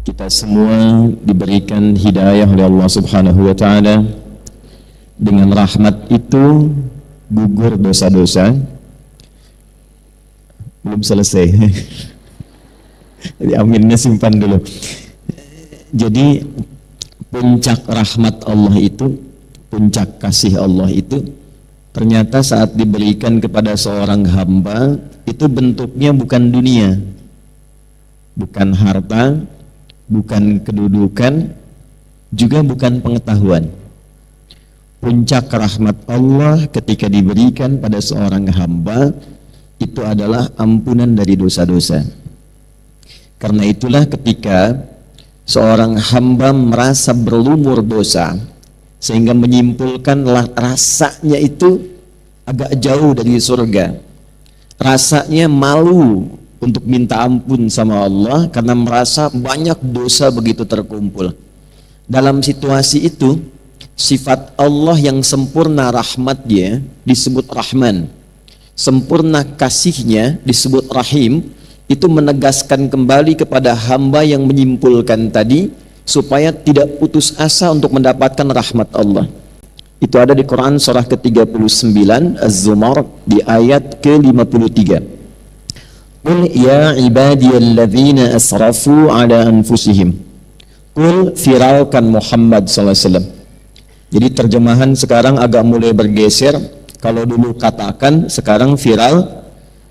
kita semua diberikan hidayah oleh Allah Subhanahu wa taala. Dengan rahmat itu gugur dosa-dosa. Belum selesai. Jadi aminnya simpan dulu. Jadi puncak rahmat Allah itu, puncak kasih Allah itu ternyata saat diberikan kepada seorang hamba itu bentuknya bukan dunia, bukan harta, bukan kedudukan, juga bukan pengetahuan. Puncak rahmat Allah ketika diberikan pada seorang hamba itu adalah ampunan dari dosa-dosa. Karena itulah ketika seorang hamba merasa berlumur dosa sehingga menyimpulkan rasanya itu agak jauh dari surga, rasanya malu untuk minta ampun sama Allah karena merasa banyak dosa begitu terkumpul. Dalam situasi itu, sifat Allah yang sempurna rahmatnya disebut Rahman, sempurna kasihnya disebut Rahim. Itu menegaskan kembali kepada hamba yang menyimpulkan tadi supaya tidak putus asa untuk mendapatkan rahmat Allah. Itu ada di Quran surah ke-39 Az-Zumar di ayat ke-53. Qul ya ibadiyalladzina asrafu ala anfusihim. Qul, firalkan Muhammad SAW. Jadi terjemahan sekarang agak mulai bergeser. Kalau dulu katakan, sekarang viral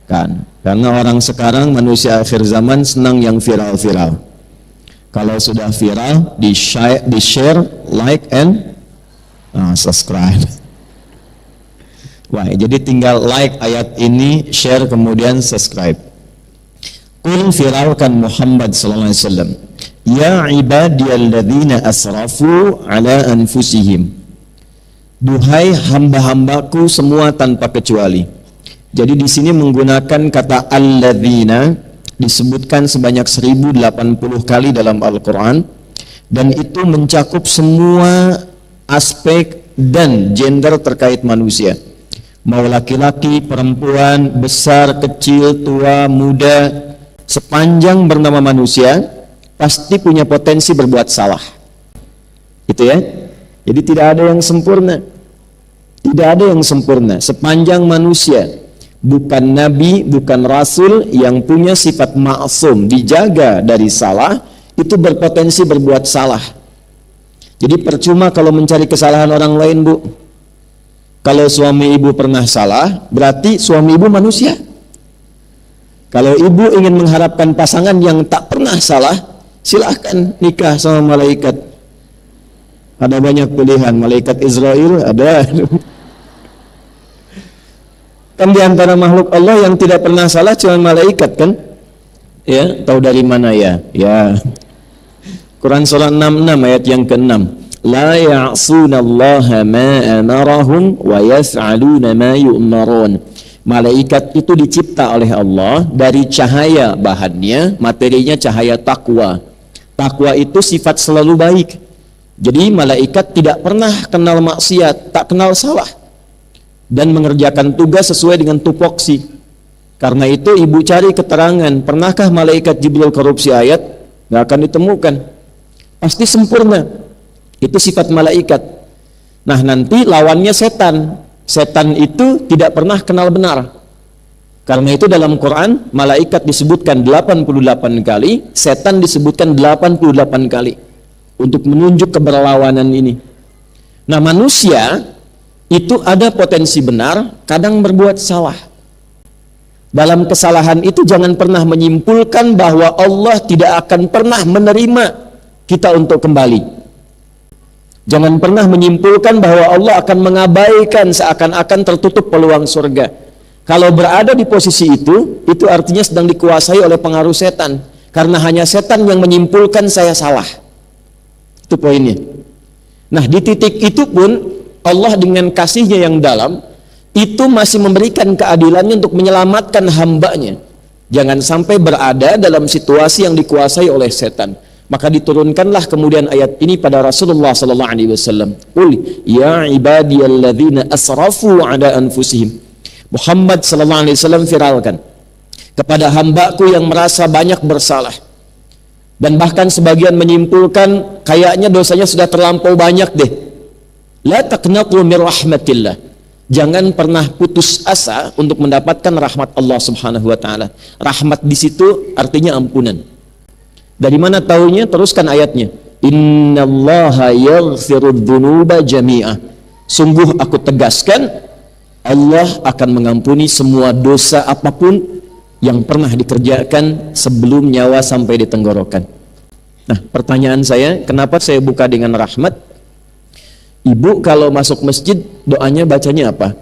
kan. Karena orang sekarang manusia akhir zaman senang yang viral-viral. Kalau sudah viral, di share, like and subscribe. Wah, jadi tinggal like ayat ini, share kemudian subscribe. Qul, firalkan Muhammad sallallahu alaihi wasallam, ya ibadiyalladzina asrafu ala anfusihim. Duhai hamba-hambaku semua tanpa kecuali. Jadi di sini menggunakan kata alladzina disebutkan sebanyak 1080 kali dalam Al-Quran, dan itu mencakup semua aspek dan gender terkait manusia, mau laki-laki, perempuan, besar, kecil, tua, muda, sepanjang bernama manusia pasti punya potensi berbuat salah. Itu ya. Jadi tidak ada yang sempurna. Tidak ada yang sempurna sepanjang manusia. Bukan nabi, bukan rasul yang punya sifat ma'sum, dijaga dari salah, itu berpotensi berbuat salah. Jadi percuma kalau mencari kesalahan orang lain, Bu. Kalau suami ibu pernah salah, berarti suami ibu manusia. Kalau ibu ingin mengharapkan pasangan yang tak pernah salah, silahkan nikah sama malaikat. Ada banyak pilihan, malaikat Israel ada. Kan di antara makhluk Allah yang tidak pernah salah cuma malaikat kan? Ya, tahu dari mana ya? Ya. Quran surah 66 ayat yang ke-6. La ya'sunallaha ma amarahum wa yaf'aluna ma yu'marun. Malaikat itu dicipta oleh Allah dari cahaya bahannya, materinya cahaya takwa. Takwa itu sifat selalu baik. Jadi malaikat tidak pernah kenal maksiat, tak kenal salah, dan mengerjakan tugas sesuai dengan tupoksi. Karena itu ibu cari keterangan, pernahkah malaikat Jibril korupsi ayat? Nggak akan ditemukan. Pasti sempurna. Itu sifat malaikat. Nah, nanti lawannya setan. Setan itu tidak pernah kenal benar. Karena itu dalam Quran malaikat disebutkan 88 kali, setan disebutkan 88 kali untuk menunjuk keberlawanan ini. Nah, manusia itu ada potensi benar, kadang berbuat salah. Dalam kesalahan itu jangan pernah menyimpulkan bahwa Allah tidak akan pernah menerima kita untuk kembali. Jangan pernah menyimpulkan bahwa Allah akan mengabaikan seakan-akan tertutup peluang surga. Kalau berada di posisi itu artinya sedang dikuasai oleh pengaruh setan. Karena hanya setan yang menyimpulkan saya salah. Itu poinnya. Nah, di titik itu pun Allah dengan kasihnya yang dalam itu masih memberikan keadilannya untuk menyelamatkan hambanya. Jangan sampai berada dalam situasi yang dikuasai oleh setan. Maka diturunkanlah kemudian ayat ini pada Rasulullah sallallahu alaihi wasallam. Qul ya ibadiyalladzina asrafu ala anfusihim. Muhammad sallallahu alaihi wasallam firalkan kepada hambaku yang merasa banyak bersalah. Dan bahkan sebagian menyimpulkan kayaknya dosanya sudah terlampau banyak deh. La taqnatu min rahmatillah. Jangan pernah putus asa untuk mendapatkan rahmat Allah Subhanahu wa taala. Rahmat di situ artinya ampunan. Dari mana taunya? Teruskan ayatnya. Innallaha yaghfirudz dzunuba jami'a. Sungguh aku tegaskan, Allah akan mengampuni semua dosa apapun yang pernah dikerjakan sebelum nyawa sampai di tenggorokan. Nah, pertanyaan saya, kenapa saya buka dengan rahmat? Ibu kalau masuk masjid doanya bacanya apa?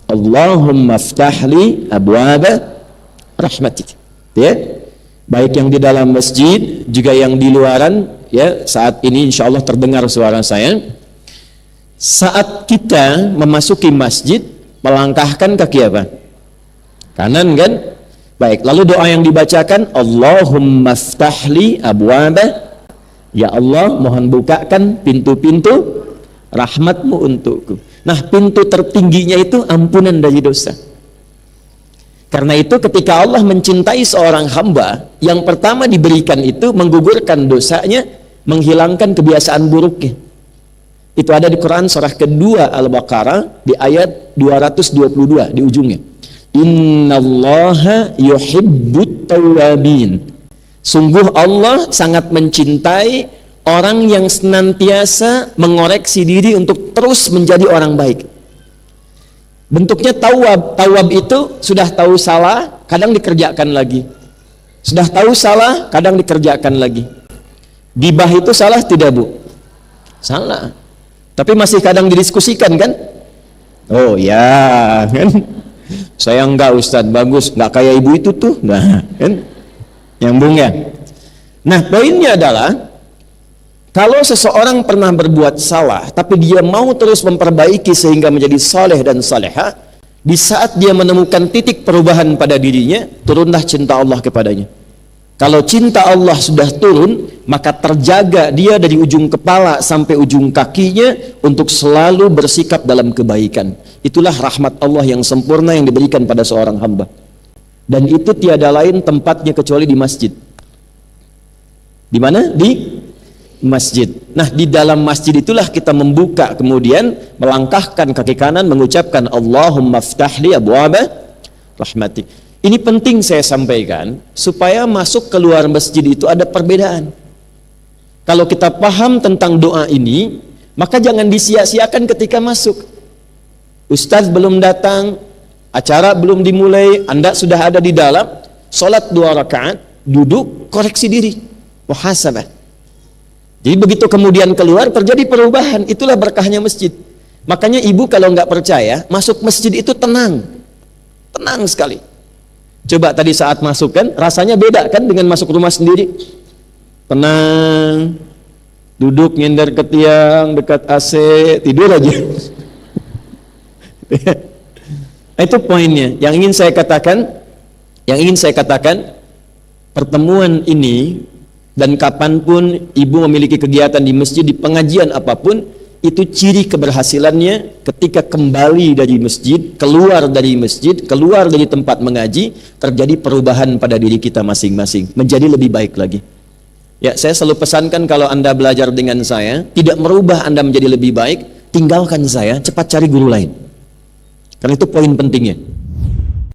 Allahumma ftahli abwaba rahmatik. Ya, baik yang di dalam masjid juga yang di luaran. Ya, saat ini insya Allah terdengar suara saya. Saat kita memasuki masjid, melangkahkan kaki apa? Kanan kan? Baik, lalu doa yang dibacakan Allahumma ftahli abwaba, ya Allah mohon bukakan pintu-pintu rahmatmu untukku. Nah, pintu tertingginya itu ampunan dari dosa. Karena itu ketika Allah mencintai seorang hamba, yang pertama diberikan itu menggugurkan dosanya, menghilangkan kebiasaan buruknya. Itu ada di Quran surah kedua Al-Baqarah di ayat 222 di ujungnya. Innallaha yuhibbut tawwabin. Sungguh Allah sangat mencintai orang yang senantiasa mengoreksi diri untuk terus menjadi orang baik. Bentuknya tawwab. Tawwab itu sudah tahu salah, kadang dikerjakan lagi. Sudah tahu salah, kadang dikerjakan lagi. Gibah itu salah tidak, Bu? Salah. Tapi masih kadang didiskusikan kan? Oh ya, kan? Saya enggak, Ustadz, bagus, enggak kayak ibu itu tuh. Nah, kan? Nyambung ya? Nah, poinnya adalah kalau seseorang pernah berbuat salah, tapi dia mau terus memperbaiki sehingga menjadi saleh dan saleha, di saat dia menemukan titik perubahan pada dirinya, turunlah cinta Allah kepadanya. Kalau cinta Allah sudah turun, maka terjaga dia dari ujung kepala sampai ujung kakinya untuk selalu bersikap dalam kebaikan. Itulah rahmat Allah yang sempurna yang diberikan pada seorang hamba. Dan itu tiada lain tempatnya kecuali di masjid. Di mana? Di masjid. Nah, di dalam masjid itulah kita membuka, kemudian melangkahkan kaki kanan, mengucapkan Allahumma ftahli abwaba rahmatik. Ini penting saya sampaikan supaya masuk keluar masjid itu ada perbedaan. Kalau kita paham tentang doa ini, maka jangan disia-siakan ketika masuk. Ustadz belum datang, acara belum dimulai, Anda sudah ada di dalam, sholat 2 rakaat, duduk, koreksi diri, muhasabah. Jadi begitu kemudian keluar terjadi perubahan, itulah berkahnya masjid. Makanya ibu kalau nggak percaya, masuk masjid itu tenang, tenang sekali. Coba tadi saat masuk kan, rasanya beda kan dengan masuk rumah sendiri. Tenang, duduk nyender ke tiang, dekat AC, tidur aja. Itu poinnya. Yang ingin saya katakan, pertemuan ini dan kapanpun ibu memiliki kegiatan di masjid, di pengajian apapun, itu ciri keberhasilannya ketika kembali dari masjid, keluar dari masjid, keluar dari tempat mengaji, terjadi perubahan pada diri kita masing-masing, menjadi lebih baik lagi. Ya, saya selalu pesankan kalau Anda belajar dengan saya, tidak merubah Anda menjadi lebih baik, tinggalkan saya, cepat cari guru lain. Karena itu poin pentingnya.